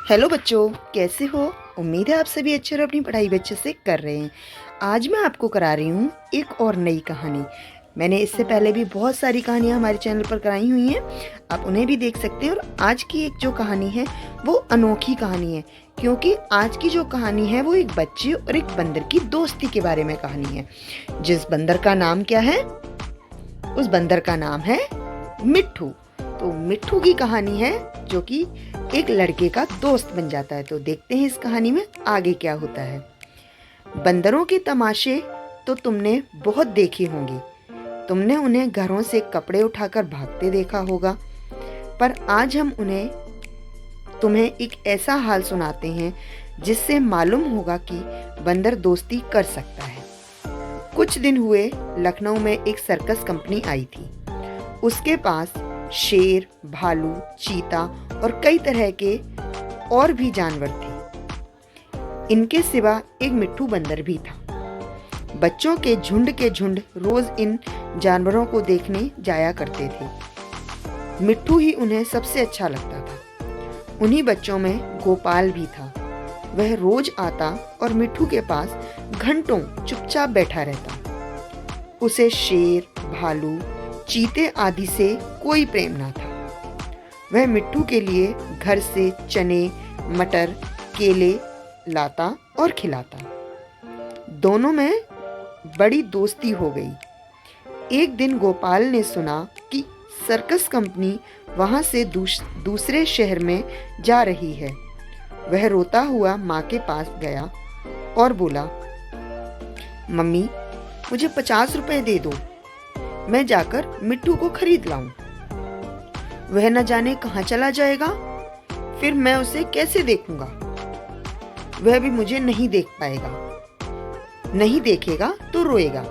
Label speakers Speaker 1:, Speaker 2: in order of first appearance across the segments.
Speaker 1: Hello बच्चों, कैसे हो? उम्मीद है आप सभी अच्छे और अपनी पढ़ाई भी अच्छे से कर रहे हैं। आज मैं आपको करा रही हूँ एक और नई कहानी। मैंने इससे पहले भी बहुत सारी कहानियाँ हमारे चैनल पर कराई हुई हैं, आप उन्हें भी देख सकते हैं। और आज की एक जो कहानी है वो अनोखी कहानी है, क्योंकि आज की जो कहानी है वो एक बच्चे और एक बंदर की दोस्ती के बारे में कहानी है। जिस बंदर का नाम क्या है? उस बंदर का नाम है मिट्ठू। तो मिट्ठू की कहानी है जो कि एक लड़के का दोस्त बन जाता है। तो देखते हैं इस कहानी में आगे क्या होता है। बंदरों के तमाशे तो तुमने बहुत देखे होंगे। तुमने उन्हें घरों से कपड़े उठाकर भागते देखा होगा, पर आज हम तुम्हें एक ऐसा हाल सुनाते हैं जिससे मालूम होगा कि बंदर दोस्ती कर सकता है। कुछ दिन हुए, लखनऊ में एक सर्कस कंपनी आई थी। उसके पास शेर, भालू, चीता और कई तरह के और भी जानवर थे। इनके सिवा एक मिट्ठू बंदर भी था। बच्चों के झुंड रोज इन जानवरों को देखने जाया करते थे। मिट्ठू ही उन्हें सबसे अच्छा लगता था। उन्हीं बच्चों में गोपाल भी था। वह रोज आता और मिट्ठू के पास घंटों चुपचाप बैठा रहता। उसे शेर, भालू, चीते आदि से कोई प्रेम ना था। वह मिट्ठू के लिए घर से चने, मटर, केले लाता और खिलाता। दोनों में बड़ी दोस्ती हो गई। एक दिन गोपाल ने सुना कि सर्कस कंपनी वहां से दूसरे शहर में जा रही है। वह रोता हुआ माँ के पास गया और बोला, मम्मी, मुझे 50 रुपए दे दो, मैं जाकर मिट्ठू को खरीद लाऊं। वह न जाने कहाँ चला जाएगा, फिर मैं उसे कैसे देखूंगा? वह भी मुझे नहीं देख पाएगा। नहीं देखेगा तो रोएगा।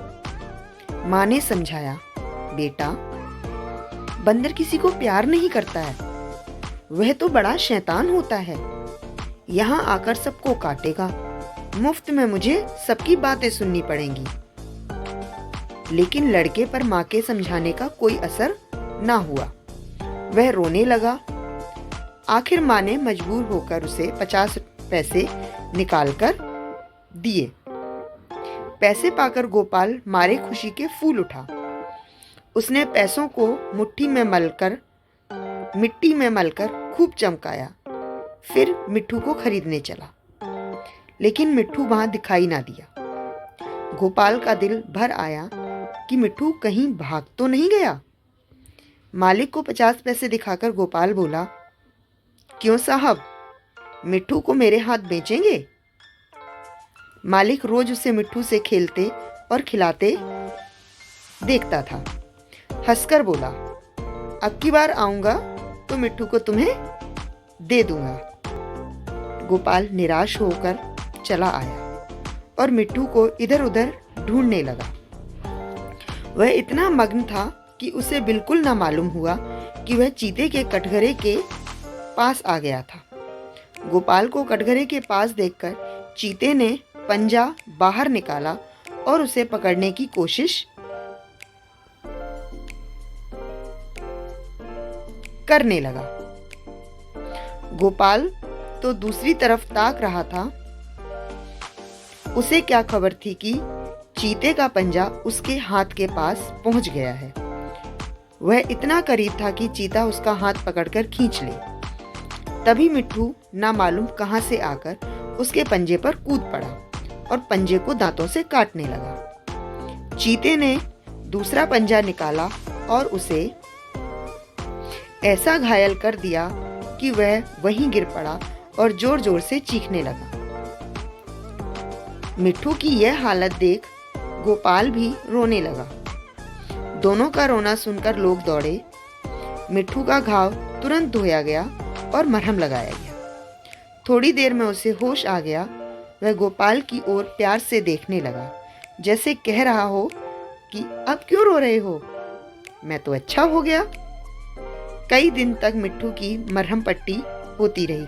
Speaker 1: माँ ने समझाया, बेटा, बंदर किसी को प्यार नहीं करता है। वह तो बड़ा शैतान होता है। यहाँ आकर सबको काटेगा। मुफ्त में मुझे सबकी बातें सुननी पड़ेंगी। लेकिन लड़के पर माँ के समझाने का कोई असर ना हुआ। वह रोने लगा। आखिर माँ ने मजबूर होकर उसे 50 पैसे निकालकर दिए। पैसे पाकर गोपाल मारे खुशी के फूल उठा। उसने पैसों को मिट्टी में मलकर खूब चमकाया। फिर मिट्ठू को खरीदने चला, लेकिन मिट्ठू वहां दिखाई ना दिया। गोपाल का दिल भर आया कि मिट्ठू कहीं भाग तो नहीं गया। मालिक को 50 पैसे दिखाकर गोपाल बोला, क्यों साहब, मिट्ठू को मेरे हाथ बेचेंगे? मालिक रोज उसे मिट्ठू से खेलते और खिलाते देखता था। हंसकर बोला, अब की बार आऊंगा तो मिट्ठू को तुम्हें दे दूंगा। गोपाल निराश होकर चला आया और मिट्ठू को इधर उधर ढूंढने लगा। वह इतना मग्न था कि उसे बिल्कुल ना मालूम हुआ कि वह चीते के कटघरे के पास आ गया था। गोपाल को कटघरे के पास देखकर चीते ने पंजा बाहर निकाला और उसे पकड़ने की कोशिश करने लगा। गोपाल तो दूसरी तरफ ताक रहा था। उसे क्या खबर थी कि चीते का पंजा उसके हाथ के पास पहुंच गया है। वह इतना करीब था कि चीता उसका हाथ पकड़कर खींच ले। तभी मिट्ठू ना मालूम कहां से आकर उसके पंजे पर कूद पड़ा और पंजे को दांतों से काटने लगा। चीते ने दूसरा पंजा निकाला और उसे ऐसा घायल कर दिया कि वह वहीं गिर पड़ा और जोर जोर से चीखने लगा। मिट्ठू की यह हालत देख गोपाल भी रोने लगा। दोनों का रोना सुनकर लोग दौड़े। मिट्ठू का घाव तुरंत धोया गया और मरहम लगाया गया। थोड़ी देर में उसे होश आ गया। वह गोपाल की ओर प्यार से देखने लगा, जैसे कह रहा हो कि अब क्यों रो रहे हो, मैं तो अच्छा हो गया। कई दिन तक मिट्ठू की मरहम पट्टी होती रही।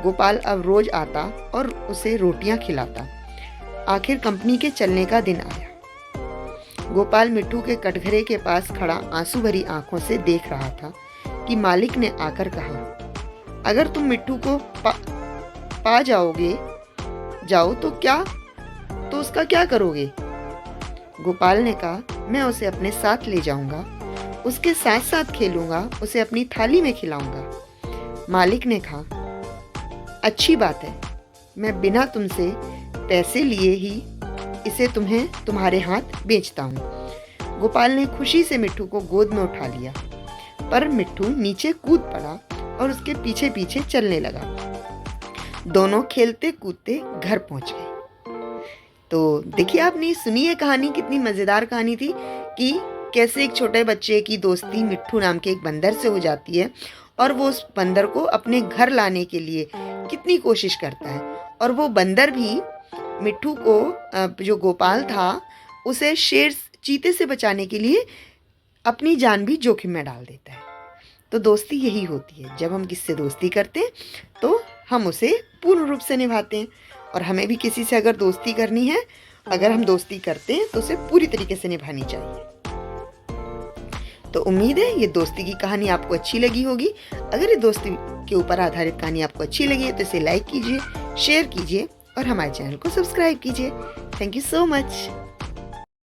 Speaker 1: गोपाल अब रोज आता और उसे रोटियां खिलाता। आखिर कंपनी के चलने का दिन आया। गोपाल मिट्ठू के कटघरे के पास खड़ा आंसू भरी आंखों से देख रहा था कि मालिक ने आकर कहा, अगर तुम मिट्ठू को पा जाओगे जाओ तो उसका क्या करोगे? गोपाल ने कहा, मैं उसे अपने साथ ले जाऊंगा, उसके साथ साथ खेलूंगा, उसे अपनी थाली में खिलाऊंगा। मालिक ने कहा, अच्छी बात है, मैं बिना तुमसे पैसे लिए ही इसे तुम्हारे हाथ बेचता हूँ। गोपाल ने खुशी से मिट्ठू को गोद में उठा लिया, पर मिट्ठू नीचे कूद पड़ा और उसके पीछे पीछे चलने लगा। दोनों खेलते कूदते घर पहुंच गए। तो देखिए, आपने सुनी है कहानी, कितनी मज़ेदार कहानी थी कि कैसे एक छोटे बच्चे की दोस्ती मिट्ठू नाम के एक बंदर से हो जाती है और वो उस बंदर को अपने घर लाने के लिए कितनी कोशिश करता है। और वो बंदर भी मिट्ठू को, जो गोपाल था, उसे चीते से बचाने के लिए अपनी जान भी जोखिम में डाल देता है। तो दोस्ती यही होती है, जब हम किससे दोस्ती करते हैं तो हम उसे पूर्ण रूप से निभाते हैं। और हमें भी किसी से अगर दोस्ती करनी है, अगर हम दोस्ती करते हैं तो उसे पूरी तरीके से निभानी चाहिए। तो उम्मीद है ये दोस्ती की कहानी आपको अच्छी लगी होगी। अगर ये दोस्ती के ऊपर आधारित कहानी आपको अच्छी लगी है तो इसे लाइक कीजिए, शेयर कीजिए और हमारे चैनल को सब्सक्राइब कीजिए। Thank you so much.